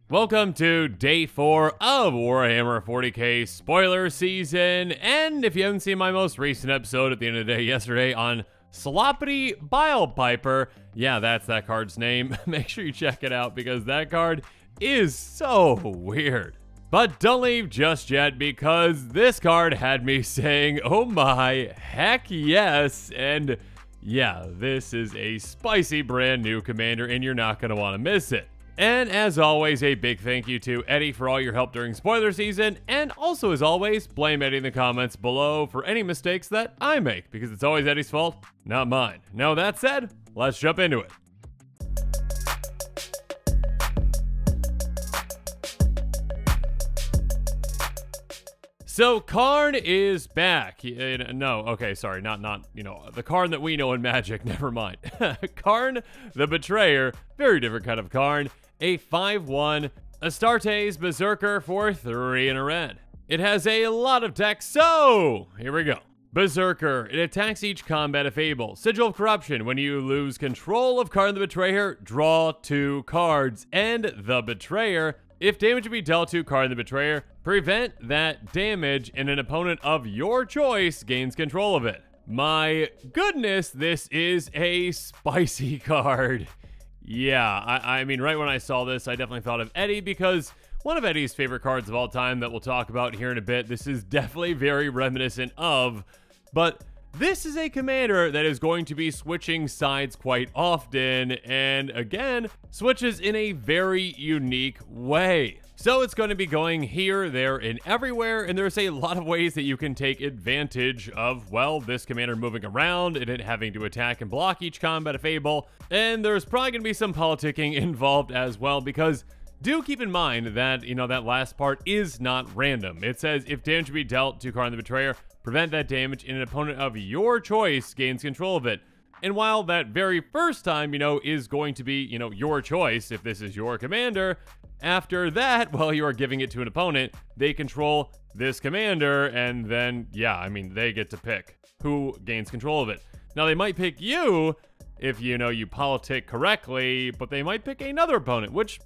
Welcome to day 4 of Warhammer 40K spoiler season, and if you haven't seen my most recent episode at the end of the day yesterday on Sloppity Bile Piper, yeah, that's that card's name, make sure you check it out because that card is so weird. But don't leave just yet because this card had me saying, oh my, heck yes, and yeah, this is a spicy brand new commander and you're not going to want to miss it. And as always, a big thank you to Eddie for all your help during spoiler season, and also as always, blame Eddie in the comments below for any mistakes that I make, because it's always Eddie's fault, not mine. Now that said, let's jump into it. So Kharn is back. No, okay, sorry, not the Kharn that we know in Magic, never mind. Khârn the Betrayer, very different kind of Kharn, a 5/1 Astartes Berserker for 3 and a red. It has a lot of text, so here we go. Berserker, it attacks each combat Fable. Sigil of Corruption, when you lose control of Khârn the Betrayer, draw 2 cards. And the Betrayer, if damage to be dealt to Khârn the Betrayer, prevent that damage and an opponent of your choice gains control of it. My goodness, this is a spicy card. Yeah, I mean, right when I saw this, I definitely thought of Eddie because one of Eddie's favorite cards of all time that we'll talk about here in a bit, this is definitely very reminiscent of, but this is a commander that is going to be switching sides quite often, and again, switches in a very unique way. So it's going to be going here, there, and everywhere, and there's a lot of ways that you can take advantage of, well, this commander moving around and it having to attack and block each combat Fable, and there's probably going to be some politicking involved as well, because do keep in mind that, that last part is not random. It says, if damage be dealt to Khârn the Betrayer, prevent that damage and an opponent of your choice gains control of it. And while that very first time, is going to be, your choice, if this is your commander, after that, well, you are giving it to an opponent, they control this commander, and then, yeah, I mean, they get to pick who gains control of it. Now, they might pick you if, you politic correctly, but they might pick another opponent, which,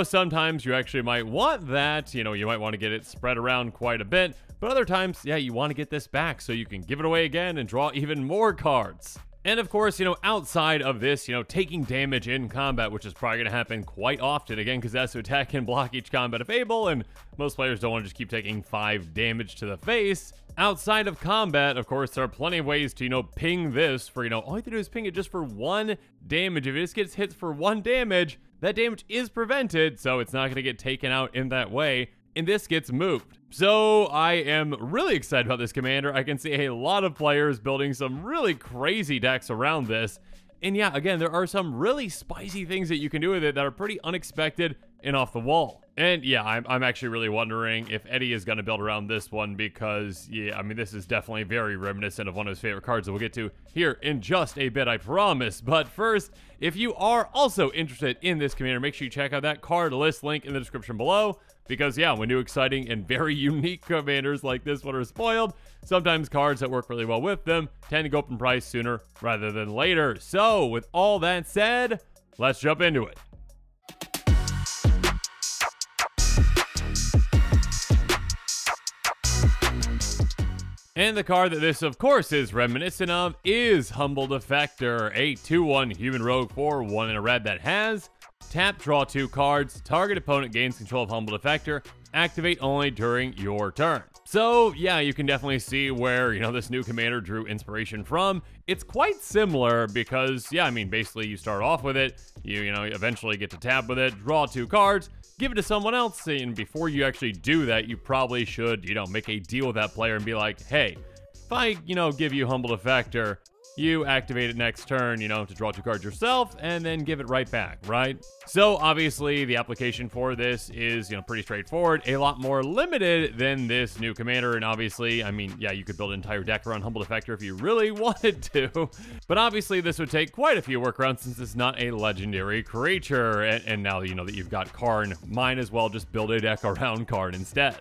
sometimes you actually might want that, you might want to get it spread around quite a bit, but other times, yeah, you want to get this back so you can give it away again and draw even more cards. And of course, outside of this, taking damage in combat, which is probably going to happen quite often, again, because that's to attack and block each combat Fable, and most players don't want to just keep taking 5 damage to the face. Outside of combat, of course, there are plenty of ways to, ping this for, all you have to do is ping it just for 1 damage. If it just gets hit for 1 damage, that damage is prevented, so it's not going to get taken out in that way, and this gets moved. So I am really excited about this commander. I can see a lot of players building some really crazy decks around this. And yeah, again, there are some really spicy things that you can do with it that are pretty unexpected and off the wall. And yeah, I'm actually really wondering if Eddie is going to build around this one because, yeah, I mean, this is definitely very reminiscent of one of his favorite cards that we'll get to here in just a bit, I promise. But first, if you are also interested in this commander, make sure you check out that card list link in the description below. Because yeah, when new exciting and very unique commanders like this one are spoiled, sometimes cards that work really well with them tend to go up in price sooner rather than later. So with all that said, let's jump into it. And the card that this, of course, is reminiscent of is Humble Defector, a 2/1 human rogue for 1 and a red that has tap, draw 2 cards, target opponent gains control of Humble Defector, activate only during your turn. So yeah, you can definitely see where, this new commander drew inspiration from. It's quite similar because, yeah, I mean, basically you start off with it, you eventually get to tap with it, draw 2 cards, give it to someone else, and before you actually do that, you probably should, make a deal with that player and be like, hey, if I, give you Humble Defector, you activate it next turn, to draw 2 cards yourself, and then give it right back, right? So, obviously, the application for this is, pretty straightforward, a lot more limited than this new commander, and obviously, I mean, yeah, you could build an entire deck around Humble Defector if you really wanted to, but obviously, this would take quite a few workarounds since it's not a legendary creature, and now, that you've got Kharn, might as well just build a deck around Kharn instead.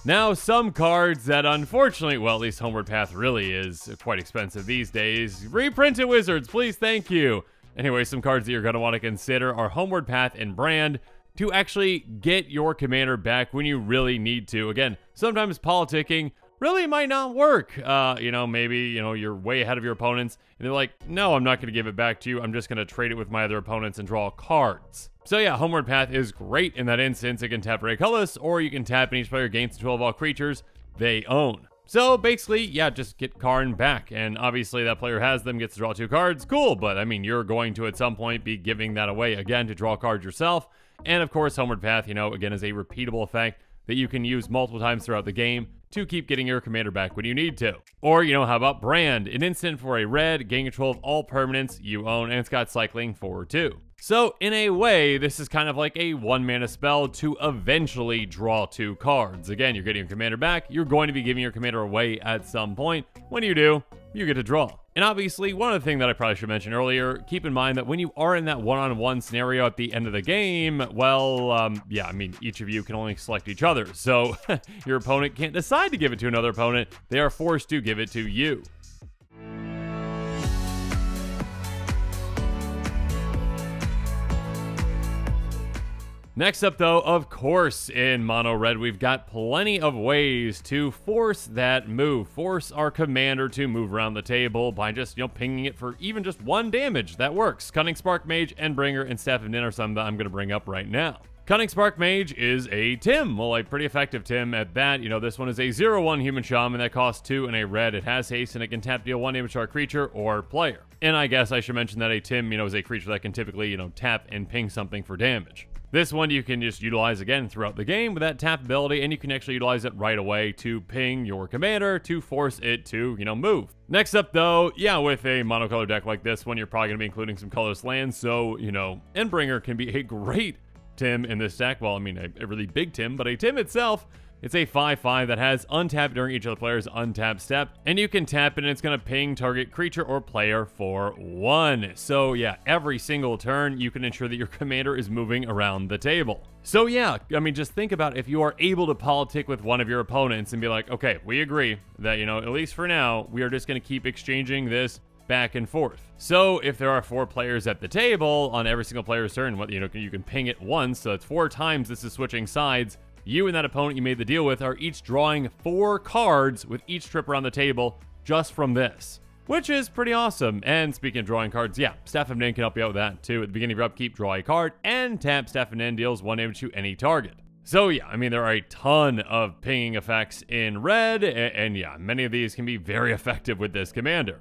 Now, some cards that unfortunately, well, at least Homeward Path really is quite expensive these days. Reprint it, Wizards, please, thank you. Anyway, some cards that you're going to want to consider are Homeward Path and Brand to actually get your commander back when you really need to. Again, sometimes politicking really might not work. Maybe, you're way ahead of your opponents and they're like, no, I'm not going to give it back to you. I'm just going to trade it with my other opponents and draw cards. So yeah, Homeward Path is great in that instance. It can tap Ray colorless, or you can tap and each player gains control of all creatures they own. So basically, yeah, just get Kharn back. And obviously that player has them, gets to draw 2 cards. Cool, but I mean, you're going to at some point be giving that away again to draw cards yourself. And of course, Homeward Path, again, is a repeatable effect that you can use multiple times throughout the game to keep getting your commander back when you need to. Or, how about Brand? An instant for a red, gain control of all permanents you own, and it's got cycling for 2. So, in a way, this is kind of like a 1-mana spell to eventually draw 2 cards. Again, you're getting your commander back, you're going to be giving your commander away at some point. When you do, you get to draw. And obviously, one other thing that I probably should mention earlier, keep in mind that when you are in that one-on-one scenario at the end of the game, well, each of you can only select each other. So, your opponent can't decide to give it to another opponent, they are forced to give it to you. Next up, though, of course, in Mono Red, we've got plenty of ways to force that move. Force our commander to move around the table by just, pinging it for even just 1 damage. That works. Cunning Spark Mage, Endbringer, and Staff of Nin are some that I'm going to bring up right now. Cunning Spark Mage is a Tim. Well, a pretty effective Tim at that. This one is a 0/1 Human Shaman that costs 2 and a red. It has haste, and it can tap deal 1 damage to our creature or player. And I guess I should mention that a Tim, is a creature that can typically, tap and ping something for damage. This one you can just utilize again throughout the game with that tap ability, and you can actually utilize it right away to ping your commander to force it to, move. Next up, though, yeah, with a monocolor deck like this one, you're probably going to be including some colorless lands, so, Endbringer can be a great Tim in this deck. Well, a really big Tim, but a Tim itself, it's a 5/5 that has untap during each of the player's untap step, and you can tap it and it's going to ping target creature or player for 1. So yeah, every single turn you can ensure that your commander is moving around the table. So yeah, just think about if you are able to politic with one of your opponents and be like, okay, we agree that, at least for now, we are just going to keep exchanging this back and forth. So if there are 4 players at the table on every single player's turn, you can ping it once, so it's 4 times this is switching sides. You and that opponent you made the deal with are each drawing 4 cards with each trip around the table just from this, which is pretty awesome. And speaking of drawing cards, yeah, Staff of Nin can help you out with that too. At the beginning of your upkeep, draw a card, and tap Staff of Nin deals 1 damage to any target. So yeah, there are a ton of pinging effects in red, and yeah, many of these can be very effective with this commander.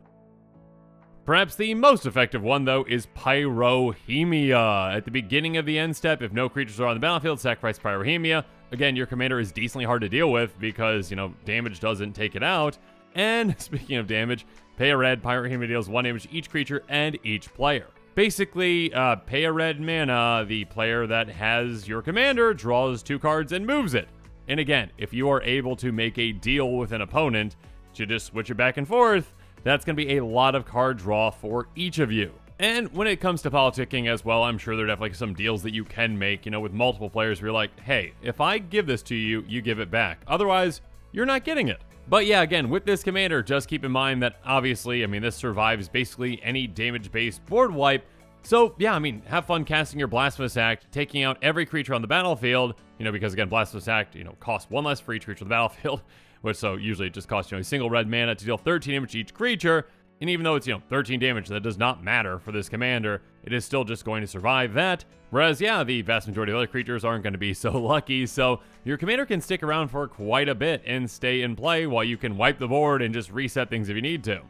Perhaps the most effective one, though, is Pyrohemia. At the beginning of the end step, if no creatures are on the battlefield, sacrifice Pyrohemia. Again, your commander is decently hard to deal with because, damage doesn't take it out. And speaking of damage, pay a red, Pyrohemia deals 1 damage to each creature and each player. Basically, pay a red mana, the player that has your commander draws 2 cards and moves it. And again, if you are able to make a deal with an opponent to just switch it back and forth, that's going to be a lot of card draw for each of you. And when it comes to politicking as well, I'm sure there are definitely some deals that you can make, with multiple players where you're like, hey, if I give this to you, you give it back. Otherwise, you're not getting it. But yeah, again, with this commander, just keep in mind that obviously, this survives basically any damage-based board wipe. So yeah, have fun casting your Blasphemous Act, taking out every creature on the battlefield, because again, Blasphemous Act, costs 1 less for each creature on the battlefield. Which, so usually it just costs, a single red mana to deal 13 damage to each creature. And even though it's, 13 damage, that does not matter for this commander. It is still just going to survive that. Whereas, yeah, the vast majority of other creatures aren't going to be so lucky. So your commander can stick around for quite a bit and stay in play while you can wipe the board and just reset things if you need to.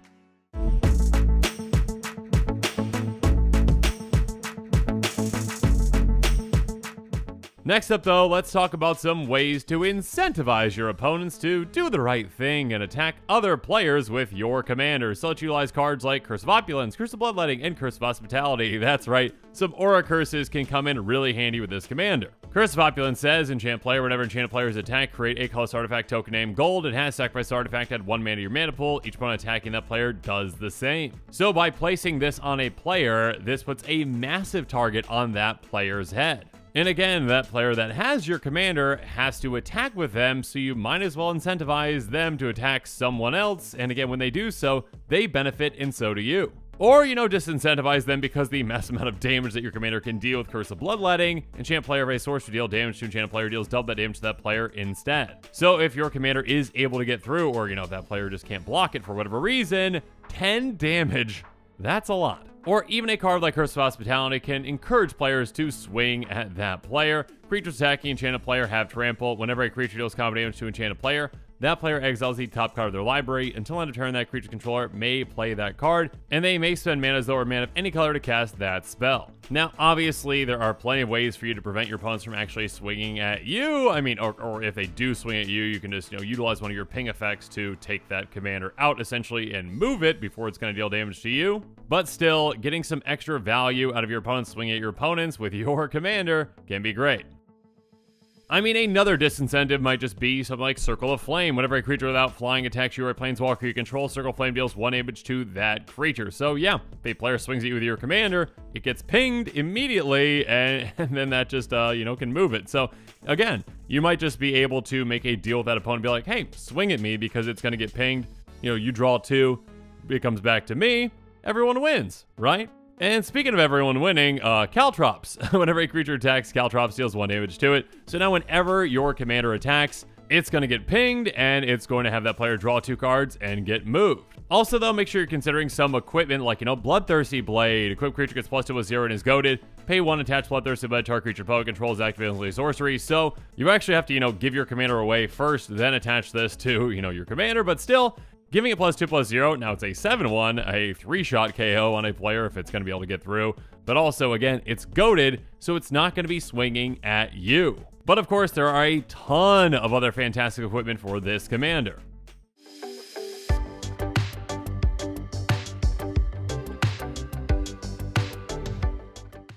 Next up, though, let's talk about some ways to incentivize your opponents to do the right thing and attack other players with your commander. So let's utilize cards like Curse of Opulence, Curse of Bloodletting, and Curse of Hospitality. That's right, some Aura Curses can come in really handy with this commander. Curse of Opulence says, enchant player, whenever enchanted player is attacked, create a colorless artifact token named Gold. It has sacrifice artifact, add 1 mana to your mana pool. Each opponent attacking that player does the same. So by placing this on a player, this puts a massive target on that player's head. And again, that player that has your commander has to attack with them, so you might as well incentivize them to attack someone else, and again, when they do so, they benefit and so do you. Or, disincentivize them because the massive amount of damage that your commander can deal with Curse of Bloodletting, enchant player of a source to deal damage to enchanted player deals double that damage to that player instead. So if your commander is able to get through, or, that player just can't block it for whatever reason, 10 damage, that's a lot. Or even a card like Curse of Hospitality can encourage players to swing at that player. Creatures attacking enchanted player have trample. Whenever a creature deals combat damage to enchanted player, that player exiles the top card of their library. Until end of turn, that creature controller may play that card, and they may spend mana as though or mana of any color to cast that spell. Now, obviously, there are plenty of ways for you to prevent your opponents from actually swinging at you. I mean, or if they do swing at you, you can just, utilize one of your ping effects to take that commander out, essentially, and move it before it's going to deal damage to you. But still, getting some extra value out of your opponents swinging at your opponents with your commander can be great. I mean, another disincentive might just be something like Circle of Flame. Whenever a creature without flying attacks you or a planeswalker you control, Circle of Flame deals 1 damage to that creature. So yeah, if a player swings at you with your commander, it gets pinged immediately, and then that just, can move it. So again, you might just be able to make a deal with that opponent and be like, hey, swing at me because it's going to get pinged. You draw 2, it comes back to me, everyone wins, right? And speaking of everyone winning, Caltrops. Whenever a creature attacks, Caltrops deals 1 damage to it. So now whenever your commander attacks, it's going to get pinged, and it's going to have that player draw 2 cards and get moved. Also, though, make sure you're considering some equipment like, Bloodthirsty Blade. Equipped creature gets +2/+0 and is goaded. Pay 1, attach Bloodthirsty Blade to our creature opponent controls, activate as a sorcery. So you actually have to, give your commander away first, then attach this to, your commander, but still, giving it +2/+0, now it's a 7/1, a 3-shot KO on a player if it's going to be able to get through. But also, again, it's goaded, so it's not going to be swinging at you. But of course, there are a ton of other fantastic equipment for this commander.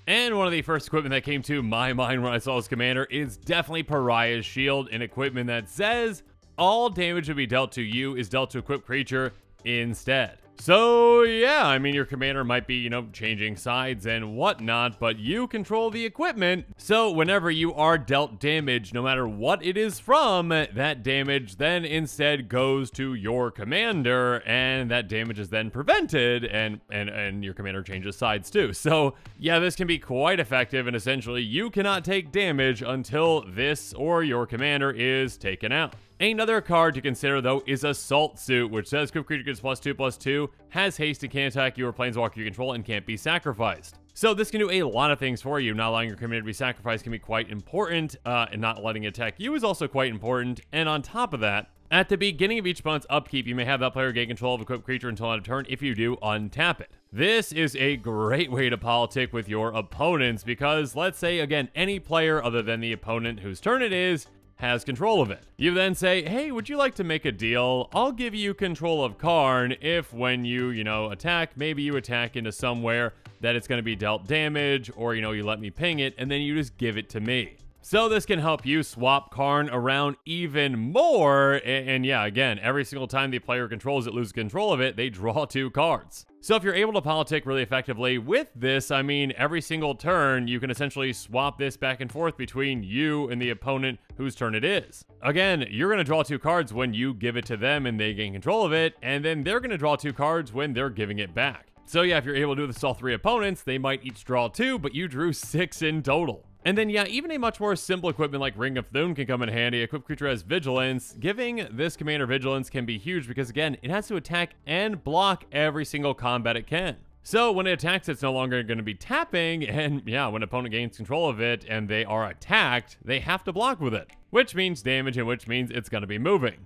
And one of the first equipment that came to my mind when I saw this commander is definitely Pariah's Shield, an equipment that says all damage to be dealt to you is dealt to equipped creature instead. So yeah, I mean, your commander might be, changing sides and whatnot, but you control the equipment. So whenever you are dealt damage, no matter what it is from, that damage then instead goes to your commander, and that damage is then prevented, and your commander changes sides too. So yeah, this can be quite effective, and essentially you cannot take damage until this or your commander is taken out. Another card to consider, though, is Assault Suit, which says equipped creature gets +2/+2, has haste and can attack you or planeswalker you control, and can't be sacrificed. So this can do a lot of things for you. Not allowing your commander to be sacrificed can be quite important, and not letting it attack you is also quite important. And on top of that, at the beginning of each opponent's upkeep, you may have that player gain control of equipped creature until end of turn. If you do, untap it. This is a great way to politic with your opponents because, let's say, again, any player other than the opponent whose turn it is has control of it. You then say, hey, would you like to make a deal? I'll give you control of Kharn if when you, attack, maybe you attack into somewhere that it's going to be dealt damage, or, you let me ping it, and then you just give it to me. So this can help you swap Kharn around even more, and yeah, again, every single time the player controls it, loses control of it, they draw 2 cards. So if you're able to politic really effectively with this, I mean, every single turn, you can essentially swap this back and forth between you and the opponent whose turn it is. Again, you're going to draw 2 cards when you give it to them and they gain control of it, and then they're going to draw 2 cards when they're giving it back. So yeah, if you're able to do this to all 3 opponents, they might each draw 2, but you drew 6 in total. And then, yeah, even a much more simple equipment like Ring of Thune can come in handy. Equipped creature has Vigilance. Giving this commander Vigilance can be huge because, again, it has to attack and block every single combat it can. So when it attacks, it's no longer going to be tapping, and yeah, when an opponent gains control of it and they are attacked, they have to block with it, which means damage and which means it's going to be moving.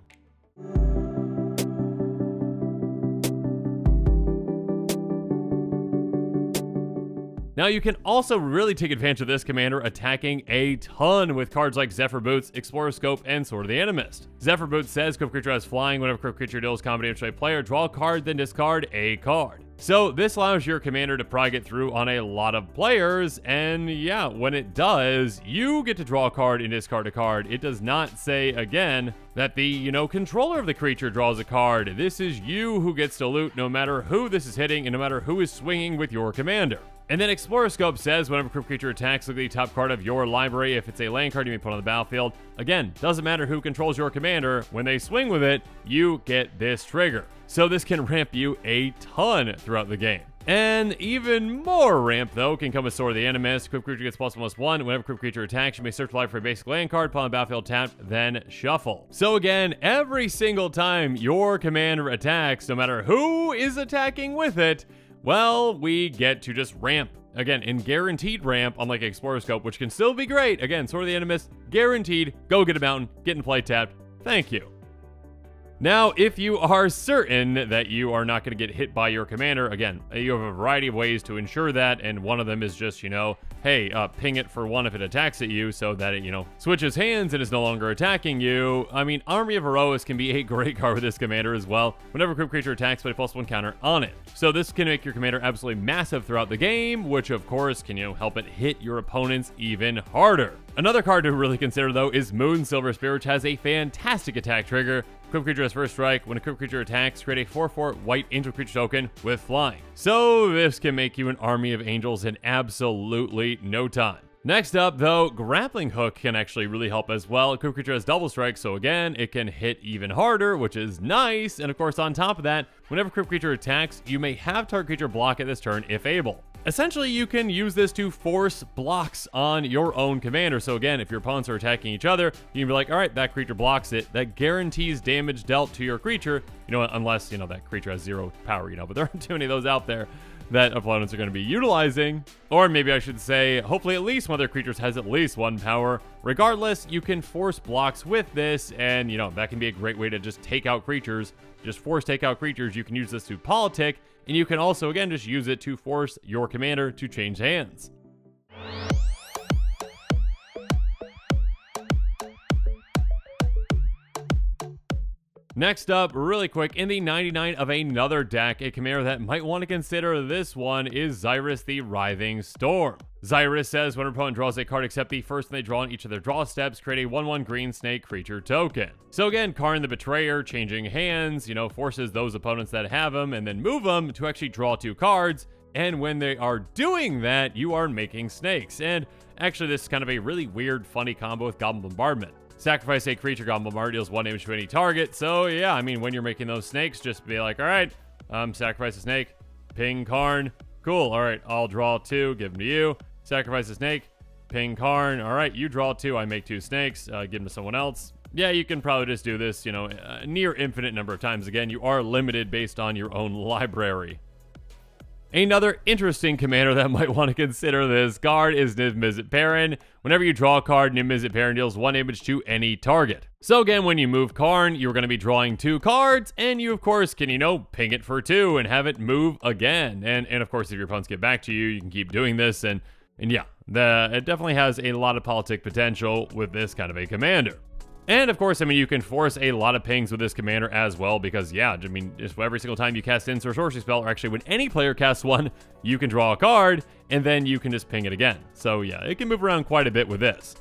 Now, you can also really take advantage of this commander attacking a ton with cards like Zephyr Boots, Explorer Scope, and Sword of the Animist. Zephyr Boots says equipped creature has flying. Whenever equipped creature deals combat damage to a player, draw a card, then discard a card. So this allows your commander to probably get through on a lot of players, and yeah, when it does, you get to draw a card and discard a card. It does not say, again, that the, controller of the creature draws a card. This is you who gets to loot no matter who this is hitting and no matter who is swinging with your commander. And then Explorer Scope says whenever equipped creature attacks, look at the top card of your library. If it's a land card, you may put on the battlefield. Again, doesn't matter who controls your commander. When they swing with it, you get this trigger. So this can ramp you a ton throughout the game. And even more ramp, though, can come with Sword of the Animus. Equipped creature gets +1/+1. Whenever equipped creature attacks, you may search life for a basic land card, put on the battlefield tapped, then shuffle. So again, every single time your commander attacks, no matter who is attacking with it, well, we get to just ramp. Again, in guaranteed ramp, unlike Explorer Scope, which can still be great. Again, Sword of the Animus, guaranteed. Go get a mountain, get in play tapped. Thank you. Now, if you are certain that you are not going to get hit by your commander, again, you have a variety of ways to ensure that, and one of them is just, hey, ping it for 1 if it attacks at you so that it, switches hands and is no longer attacking you. I mean, Army of Heroes can be a great card with this commander as well. Whenever a equipped creature attacks, put a +1 counter on it. So this can make your commander absolutely massive throughout the game, which of course can, help it hit your opponents even harder. Another card to really consider, though, is Moon Silver Spear, which has a fantastic attack trigger. Equipped creature has first strike. When a equipped creature attacks, create a 4/4 white angel creature token with flying. So this can make you an army of angels in absolutely no time. Next up, though, Grappling Hook can actually really help as well. Equipped creature has double strike, so again, it can hit even harder, which is nice. And of course, on top of that, whenever equipped creature attacks, you may have target creature block at this turn if able. Essentially, you can use this to force blocks on your own commander. So again, if your opponents are attacking each other, you can be like, all right, that creature blocks it. That guarantees damage dealt to your creature, unless, that creature has 0 power, but there aren't too many of those out there that opponents are going to be utilizing. Or maybe I should say, hopefully at least one of their creatures has at least 1 power. Regardless, you can force blocks with this, and, that can be a great way to just take out creatures. Just force take out creatures. You can use this to politic, and you can also, again, just use it to force your commander to change hands. Next up, really quick, in the 99 of another deck, a commander that might want to consider this one is Xyrus the Writhing Storm. Xyrus says when an opponent draws a card except the first they draw on each of their draw steps, create a 1/1 green snake creature token. So again, Kharn the Betrayer, changing hands, forces those opponents that have them and then move them to actually draw 2 cards. And when they are doing that, you are making snakes. And actually, this is kind of a really weird, funny combo with Goblin Bombardment. Sacrifice a creature, Goblin Bombard deals 1 damage to any target. So yeah, I mean, when you're making those snakes, just be like, all right, sacrifice a snake, ping Kharn. Cool, all right, I'll draw 2, give them to you. Sacrifice a snake, ping Kharn. All right, you draw 2, I make 2 snakes, give them to someone else. Yeah, you can probably just do this, a near infinite number of times. Again, you are limited based on your own library. Another interesting commander that might want to consider this card is Niv-Mizzet Baron. Whenever you draw a card, Niv-Mizzet Baron deals 1 damage to any target. So again, when you move Kharn, you're going to be drawing 2 cards, and you, of course, can, ping it for 2 and have it move again. And of course, if your opponents get back to you, you can keep doing this, and yeah, it definitely has a lot of politic potential with this kind of a commander. And of course, I mean, you can force a lot of pings with this commander as well, because yeah, I mean, just every single time you cast Instant Sorcery Spell, or actually when any player casts one, you can draw a card, and then you can just ping it again. So yeah, it can move around quite a bit with this.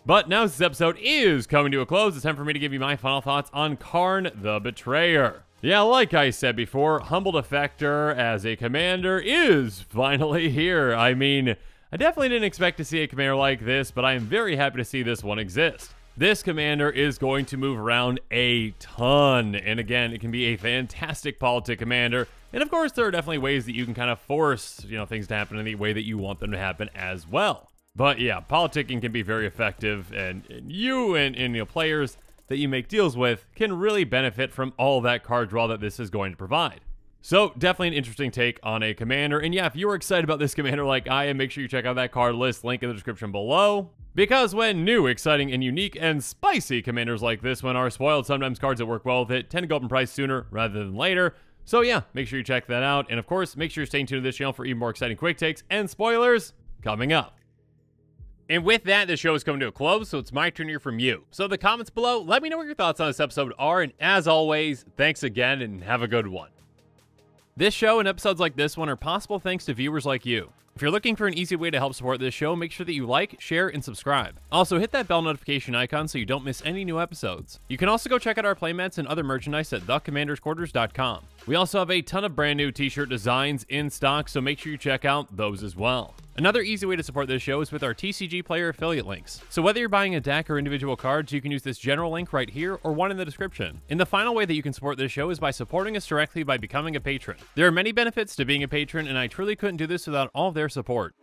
But now this episode is coming to a close, it's time for me to give you my final thoughts on Khârn the Betrayer. Yeah, like I said before, Humble Defector as a commander is finally here. I mean, I definitely didn't expect to see a commander like this, but I am very happy to see this one exist. This commander is going to move around a ton, and again, it can be a fantastic politic commander. And of course, there are definitely ways that you can kind of force, things to happen in the way that you want them to happen as well. But yeah, politicking can be very effective, and you and players that you make deals with can really benefit from all that card draw that this is going to provide. So definitely an interesting take on a commander. And yeah, if you're excited about this commander like I am, make sure you check out that card list, link in the description below. Because when new, exciting, and unique and spicy commanders like this one are spoiled, sometimes cards that work well with it tend to go up in price sooner rather than later. So yeah, make sure you check that out. And of course, make sure you're staying tuned to this channel for even more exciting quick takes and spoilers coming up. And with that, the show is coming to a close, so it's my turn to hear from you. So in the comments below, let me know what your thoughts on this episode are, and as always, thanks again, and have a good one. This show and episodes like this one are possible thanks to viewers like you. If you're looking for an easy way to help support this show, make sure that you like, share, and subscribe. Also, hit that bell notification icon so you don't miss any new episodes. You can also go check out our playmats and other merchandise at thecommandersquarters.com. We also have a ton of brand new t-shirt designs in stock, so make sure you check out those as well. Another easy way to support this show is with our TCG Player affiliate links. So whether you're buying a deck or individual cards, you can use this general link right here or one in the description. And the final way that you can support this show is by supporting us directly by becoming a patron. There are many benefits to being a patron, and I truly couldn't do this without all of their support.